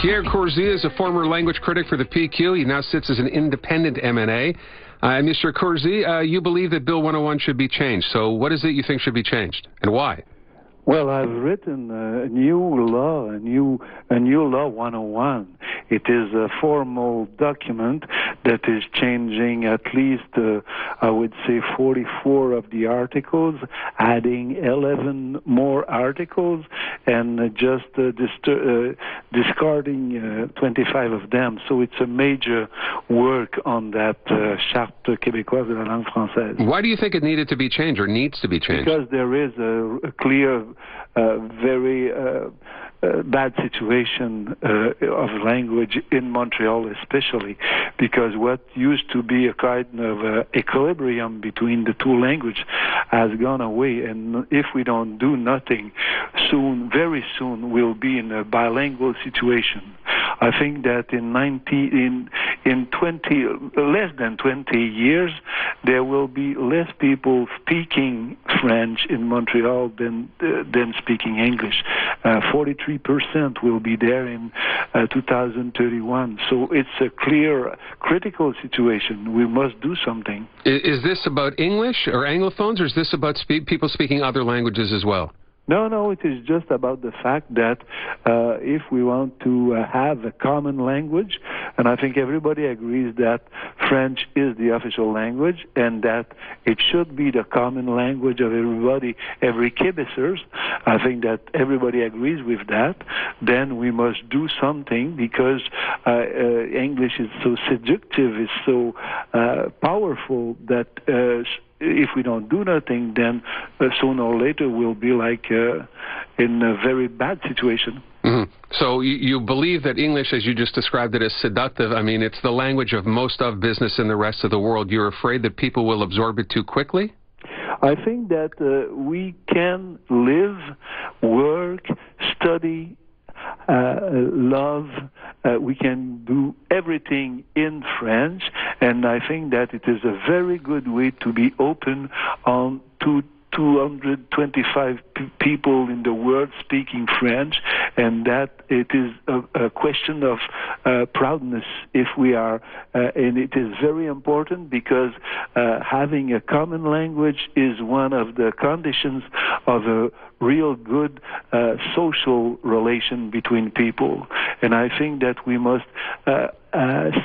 Pierre Curzi is a former language critic for the PQ. He now sits as an independent MNA. Mr. Curzi, you believe that Bill 101 should be changed. So what is it you think should be changed, and why? Well, I've written a new law 101. It is a formal document that is changing at least, I would say, 44 of the articles, adding 11 more articles, and just discarding 25 of them. So it's a major work on that Charte québécoise de la langue française. Why do you think it needed to be changed or needs to be changed? Because there is a clear, very bad situation of language in Montreal, especially because what used to be a kind of equilibrium between the two languages has gone away, and if we don't do nothing soon, very soon, we'll be in a bilingual situation. I think that in less than 20 years, there will be less people speaking French in Montreal than speaking English. 43% will be there in 2031. So it's a clear, critical situation. We must do something. Is this about English or Anglophones, or is this about people speaking other languages as well? No, it is just about the fact that if we want to have a common language, and I think everybody agrees that French is the official language and that it should be the common language of everybody, every Québécois, I think that everybody agrees with that, then we must do something because English is so seductive, is so powerful that if we don't do nothing, then sooner or later we'll be like in a very bad situation. Mm-hmm. So you believe that English, as you just described it, is seductive. I mean, it's the language of most of business in the rest of the world. You're afraid that people will absorb it too quickly? I think that we can live, work, study, love, we can do everything in French, and I think that it is a very good way to be open on to 225 people in the world speaking French, and that it is a question of proudness if we are, and it is very important because having a common language is one of the conditions of a real good social relation between people. And I think that we must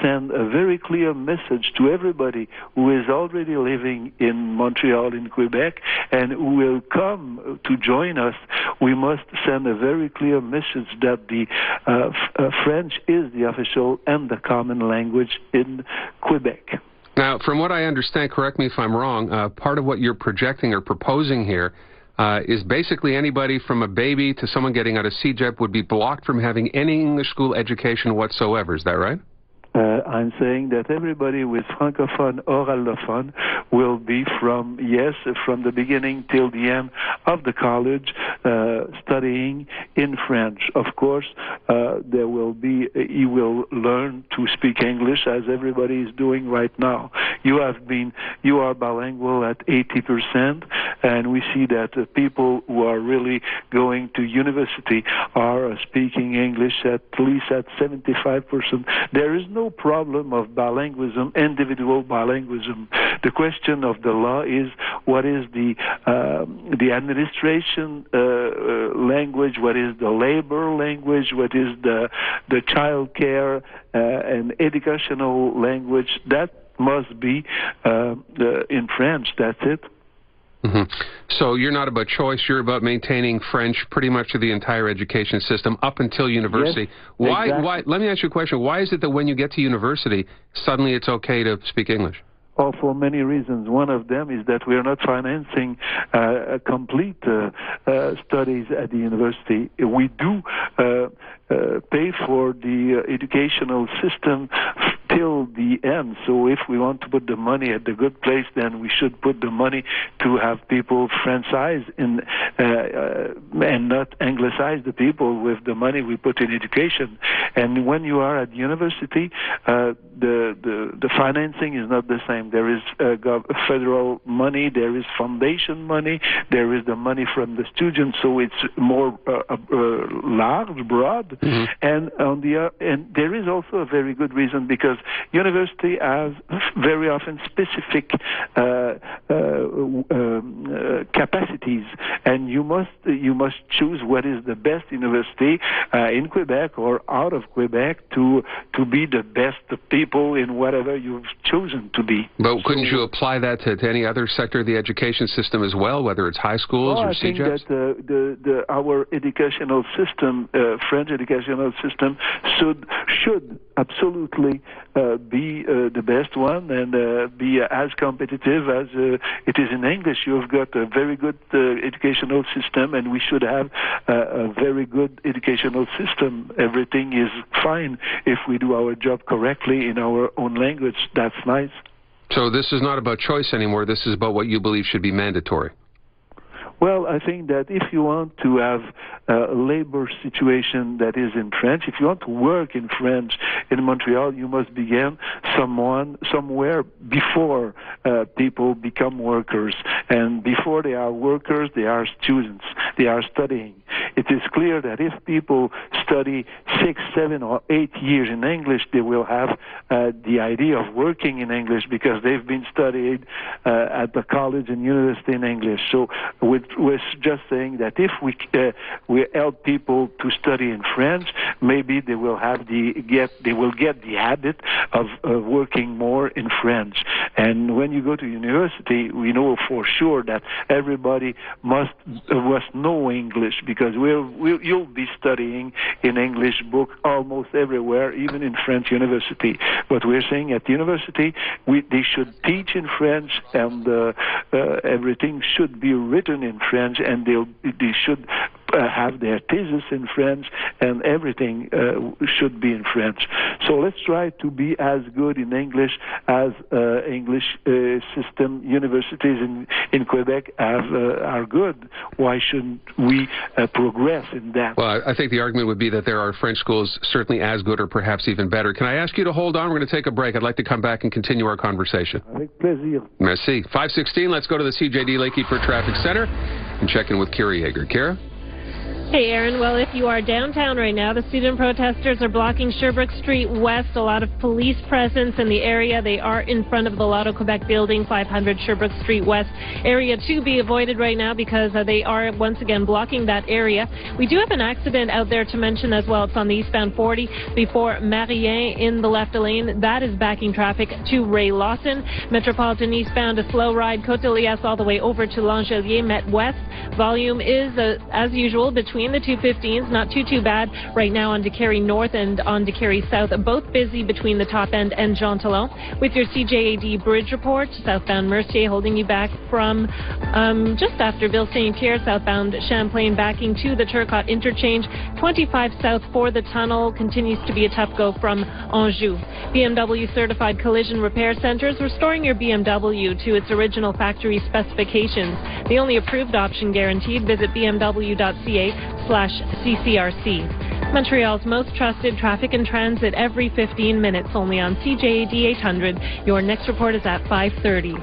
send a very clear message to everybody who is already living in Montreal, in Quebec, and who will come to join us. We must send a very clear message that the French is the official and the common language in Quebec. Now, from what I understand, correct me if I'm wrong, part of what you're projecting or proposing here is basically anybody from a baby to someone getting out of CJAD would be blocked from having any English school education whatsoever. Is that right? I'm saying that everybody with francophone or allophone will be from the beginning till the end of the college studying in French. Of course, he will learn to speak English as everybody is doing right now. You are bilingual at 80%, and we see that people who are really going to university are speaking English at least at 75%. There is no problem of bilingualism, individual bilingualism. The question of the law is what is the administration language, what is the labor language, what is the child care and educational language. That must be in French. That's it. Mm-hmm. So you're not about choice, you're about maintaining French pretty much through the entire education system up until university. Yes, why? exactly. Let me ask you a question. Why is it that when you get to university, suddenly it's okay to speak English? Oh, for many reasons. One of them is that we are not financing complete studies at the university. We do pay for the educational system till the end. So if we want to put the money at the good place, then we should put the money to have people Frenchize and not Anglicize the people with the money we put in education. And when you are at university, the the financing is not the same. There is federal money, there is foundation money, there is the money from the students, so it's more large, broad, and there is also a very good reason, because university has very often specific capacities, and you must choose what is the best university in Quebec or out of Quebec to be the best people in whatever you've chosen to be. But couldn't you apply that to any other sector of the education system as well, whether it's high schools or CJADs? I think that our educational system, French educational system, should absolutely be the best one, and be as competitive as it is in English. You've got a very good educational system, and we should have a very good educational system. Everything is fine if we do our job correctly in our own language. That's nice. So this is not about choice anymore. This is about what you believe should be mandatory. Well, I think that if you want to have a labor situation that is in French, if you want to work in French in Montreal, you must begin somewhere before people become workers. And before they are workers, they are students. They are studying. It is clear that if people study 6, 7, or 8 years in English, they will have the idea of working in English because they've been studied at the college and university in English. So we're just saying that if we help people to study in French, maybe they will get the habit of working more in French. And when you go to university, we know for sure that everybody must know English, because you'll be studying in English book almost everywhere, even in French university. But we're saying at university they should teach in French, and everything should be written in French, and they should have their thesis in French, and everything should be in French. So let's try to be as good in English as English system universities in Quebec are good. Why shouldn't we progress in that? Well, I think the argument would be that there are French schools certainly as good or perhaps even better. Can I ask you to hold on? We're going to take a break. I'd like to come back and continue our conversation. Avec plaisir. Merci. 5:16, let's go to the CJAD Lakekeeper Traffic Center and check in with Kira Yeager. Kira? Hey, Aaron. Well, if you are downtown right now, the student protesters are blocking Sherbrooke Street West. A lot of police presence in the area. They are in front of the Lotto Quebec building, 500 Sherbrooke Street West. Area to be avoided right now because they are once again blocking that area. We do have an accident out there to mention as well. It's on the eastbound 40 before Marien in the left lane. That is backing traffic to Ray Lawson. Metropolitan eastbound, a slow ride, Côte-de-Liesse all the way over to Langelier, Met West. Volume is, as usual, between the 215s, not too bad right now on DeCarry North and on DeCarry South, both busy between the top end and Jean Talon. With your CJAD bridge report, southbound Mercier holding you back from just after Ville St-Pierre, southbound Champlain backing to the Turcotte interchange. 25 south for the tunnel continues to be a tough go from Anjou. BMW certified collision repair centers restoring your BMW to its original factory specifications. The only approved option guaranteed. Visit bmw.ca/CCRC. Montreal's most trusted traffic and transit every 15 minutes, only on CJAD 800. Your next report is at 5:30.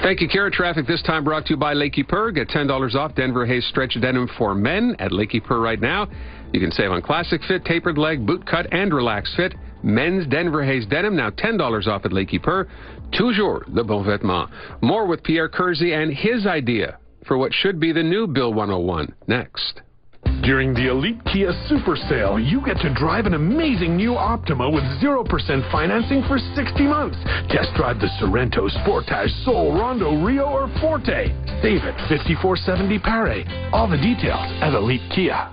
Thank you, Kara. Traffic this time brought to you by Lakekeeper. Get $10 off Denver Hayes stretch denim for men at Lakekeeper right now. You can save on classic fit, tapered leg, boot cut, and relaxed fit. Men's Denver Hayes denim, now $10 off at Lakekeeper. Toujours le bon vêtement. More with Pierre Curzi and his idea for what should be the new Bill 101 next. During the Elite Kia Super Sale, you get to drive an amazing new Optima with 0% financing for 60 months. Test drive the Sorento, Sportage, Soul, Rondo, Rio, or Forte. Save at 5470 Pare. All the details at Elite Kia.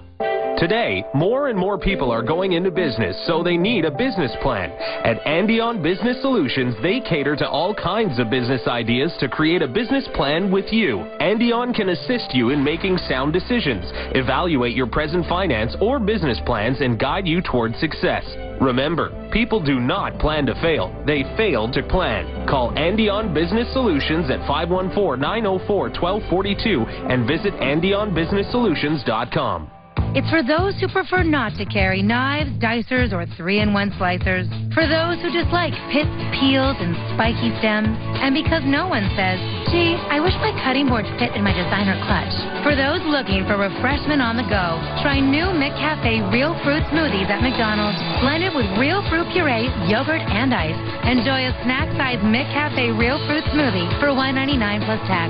Today, more and more people are going into business, so they need a business plan. At Andion Business Solutions, they cater to all kinds of business ideas to create a business plan with you. Andion can assist you in making sound decisions, evaluate your present finance or business plans, and guide you towards success. Remember, people do not plan to fail. They fail to plan. Call Andion Business Solutions at 514-904-1242 and visit AndionBusinessSolutions.com. It's for those who prefer not to carry knives, dicers, or 3-in-1 slicers. For those who dislike pits, peels, and spiky stems. And because no one says, gee, I wish my cutting board fit in my designer clutch. For those looking for refreshment on the go, try new McCafe Real Fruit Smoothies at McDonald's. Blended with real fruit puree, yogurt, and ice. Enjoy a snack-sized McCafe Real Fruit Smoothie for $1.99 plus tax.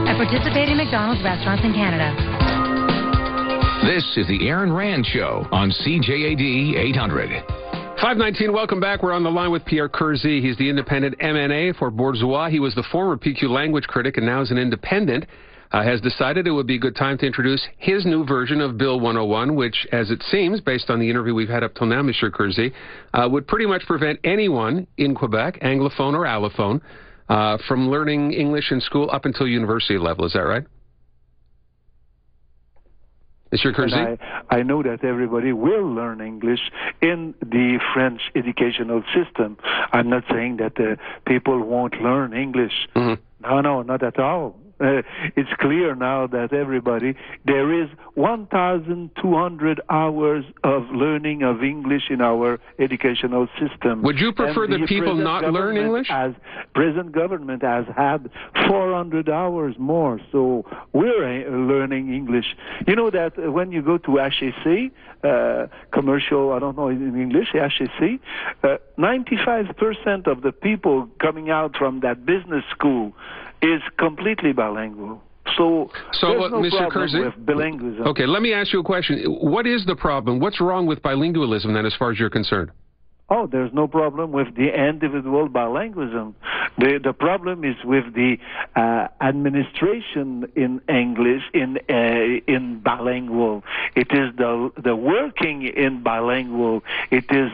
At participating McDonald's restaurants in Canada. This is the Aaron Rand Show on CJAD 800. 519, welcome back. We're on the line with Pierre Curzi. He's the independent MNA for Borduas. He was the former PQ language critic and now is an independent. Has decided it would be a good time to introduce his new version of Bill 101, which, as it seems, based on the interview we've had up till now, Mr. Curzi, would pretty much prevent anyone in Quebec, Anglophone or Allophone, from learning English in school up until university level. Is that right? Mr. Curzi? I know that everybody will learn English in the French educational system. I'm not saying that people won't learn English. Mm-hmm. No, not at all. It's clear now that there is 1,200 hours of learning of English in our educational system. Would you prefer that people not learn English? Present government has had 400 hours more, so we're learning English. You know that when you go to HEC, commercial, I don't know in English, HEC, 95% of the people coming out from that business school is completely bilingual. So there's no Mr. problem Curzi, with bilingualism. Okay, let me ask you a question. What is the problem? What's wrong with bilingualism then as far as you're concerned? Oh, there's no problem with the individual bilingualism. The problem is with the administration in English in bilingual. It is the working in bilingual. It is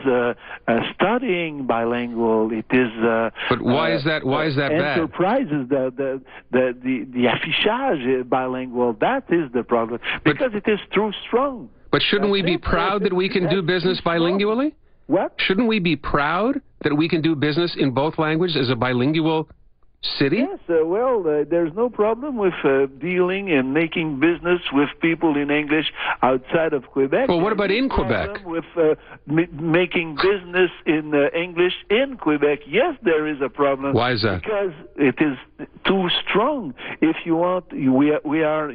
studying bilingual. It is. But why is that? Why is that bad? Enterprises, the affichage bilingual. That is the problem because it is too strong. But shouldn't we be proud that we can do business bilingually? What? Shouldn't we be proud that we can do business in both languages as a bilingual city? Yes, there's no problem with dealing and making business with people in English outside of Quebec. Well, what about in Quebec? With making business in English in Quebec, yes, there is a problem. Why is that? Because it is too strong. If you want, we are,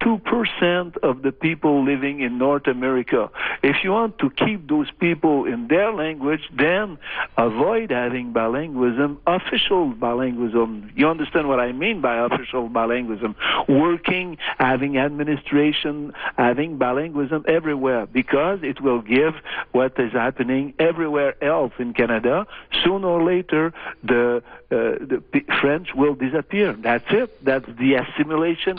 2% of the people living in North America. If you want to keep those people in their language, then avoid having bilingualism, official bilingualism. You understand what I mean by official bilingualism? Working, having administration, having bilingualism everywhere, because it will give what is happening everywhere else in Canada. Sooner or later, the French will disappear. That's it. That's the assimilation.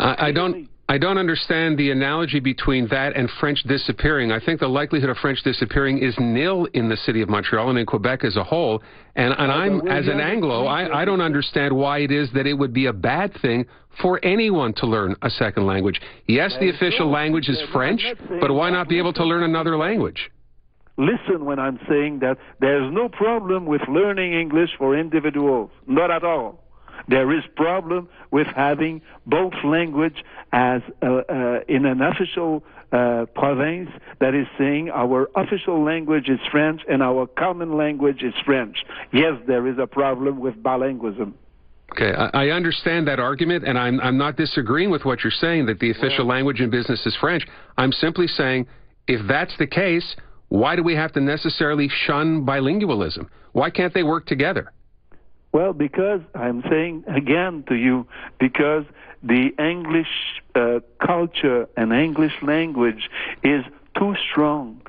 I don't understand the analogy between that and French disappearing. I think the likelihood of French disappearing is nil in the city of Montreal and in Quebec as a whole. And I'm, as an Anglo, I don't understand why it is that it would be a bad thing for anyone to learn a second language. Yes, the official language is French, but why not be able to learn another language? Listen when I'm saying that there's no problem with learning English for individuals. Not at all. There is problem with having both language as in an official province that is saying our official language is French and our common language is French. Yes, there is a problem with bilingualism. Okay, I understand that argument, and I'm not disagreeing with what you're saying, that the official language in business is French. I'm simply saying, if that's the case, why do we have to necessarily shun bilingualism? Why can't they work together? Well, because I'm saying again to you, because the English culture and English language is too strong.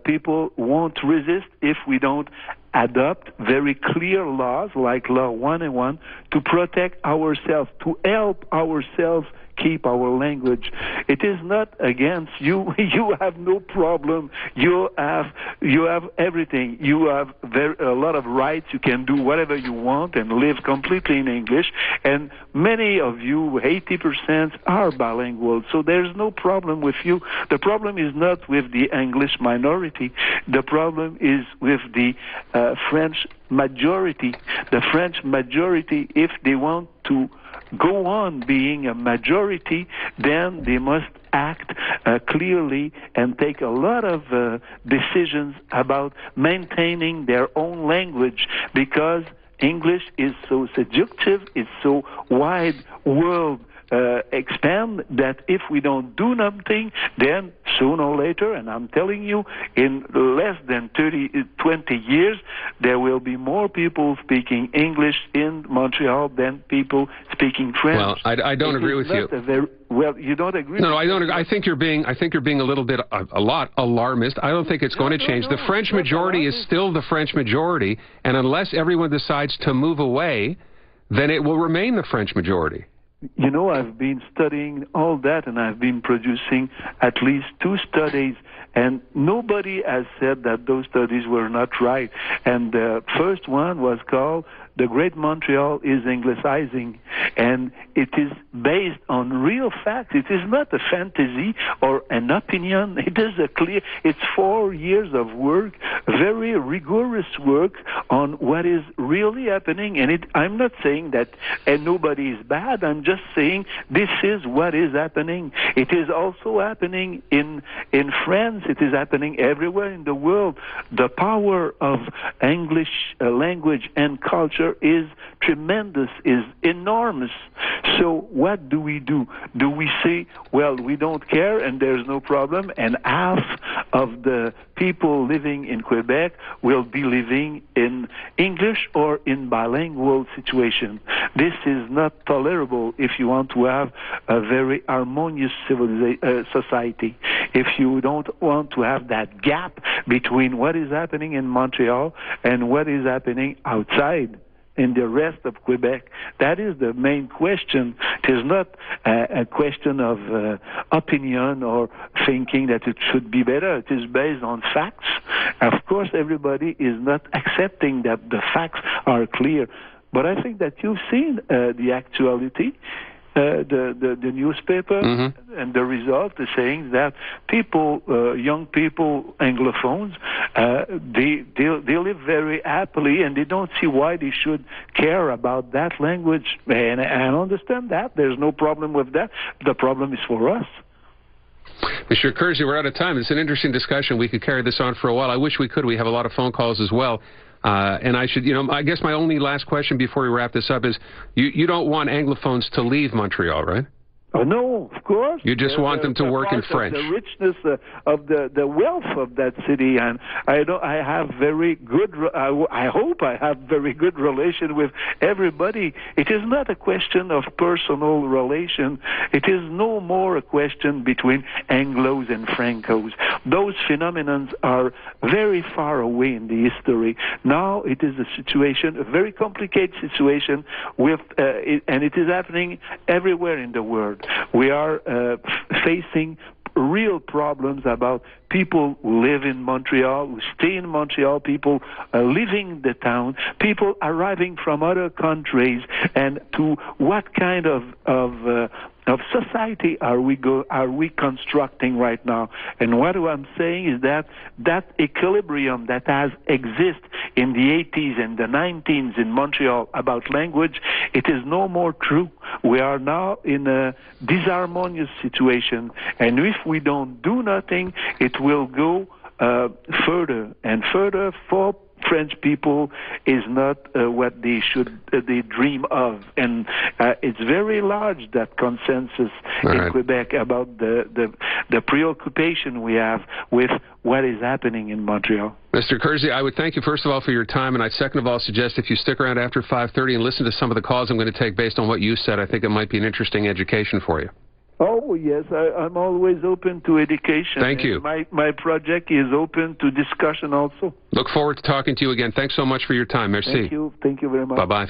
People won't resist if we don't adopt very clear laws like Law 101 to protect ourselves, to help ourselves keep our language. It is not against you. You have no problem. You have everything. You have a lot of rights. You can do whatever you want and live completely in English. And many of you, 80%, are bilingual. So there's no problem with you. The problem is not with the English minority. The problem is with the French majority. The French majority, if they want to go on being a majority, then they must act clearly and take a lot of decisions about maintaining their own language, because English is so seductive, it's so wide world expand, that if we don't do nothing, then sooner or later, and I'm telling you, in less than 20 years, there will be more people speaking English in Montreal than people speaking French. Well, I don't agree with you. Well, you don't agree? No, I don't agree. I think you're being a little bit, a lot alarmist. I don't think it's going to change. The French majority is still the French majority, and unless everyone decides to move away, then it will remain the French majority. You know, I've been studying all that, and I've been producing at least 2 studies, and nobody has said that those studies were not right. And the first one was called "The Great Montreal is Anglicizing," and it is based on real facts. It is not a fantasy or an opinion. It is it's 4 years of work, very rigorous work on what is really happening. And I'm not saying that nobody is bad. I'm just saying this is what is happening. It is also happening in France. It is happening everywhere in the world. The power of English language and culture is tremendous, is enormous. So what do? Do we say, well, we don't care and there's no problem, and half of the people living in Quebec will be living in English or in bilingual situation? This is not tolerable if you want to have a very harmonious society. If you don't want to have that gap between what is happening in Montreal and what is happening outside in the rest of Quebec. That is the main question. It is not a question of opinion or thinking that it should be better. It is based on facts. Of course, everybody is not accepting that the facts are clear. But I think that you've seen the actuality. The newspaper and the result is saying that people, young people, Anglophones, they live very happily, and they don't see why they should care about that language. And I understand that. There's no problem with that. The problem is for us. Mr. Curzi, we're out of time. It's an interesting discussion. We could carry this on for a while. I wish we could. We have a lot of phone calls as well. And I should, I guess my only last question before we wrap this up is, you don't want Anglophones to leave Montreal, right? Oh, no, of course. You just want them to work in French. The richness of the wealth of that city, and I have very good. I hope I have very good relation with everybody. It is not a question of personal relation. It is no more a question between Anglos and Francos. Those phenomena are very far away in the history. Now it is a situation, a very complicated situation, and it is happening everywhere in the world. We are facing real problems about people who live in Montreal, who stay in Montreal, people leaving the town, people arriving from other countries, and to what kind of society are we constructing right now? And what I'm saying is that equilibrium that has existed in the 80s and the 90s in Montreal about language, it is no more true. We are now in a disharmonious situation, and if we don't do nothing, it will go further and further. For French people is not what they dream of, and it's very large, that consensus in Quebec about the preoccupation we have with what is happening in Montreal. Mr. Curzi, I would thank you first of all for your time, and I'd second of all suggest if you stick around after 5:30 and listen to some of the calls I'm going to take based on what you said, I think it might be an interesting education for you. Oh, yes, I'm always open to education. Thank you. My project is open to discussion also. Look forward to talking to you again. Thanks so much for your time. Merci. Thank you very much. Bye-bye.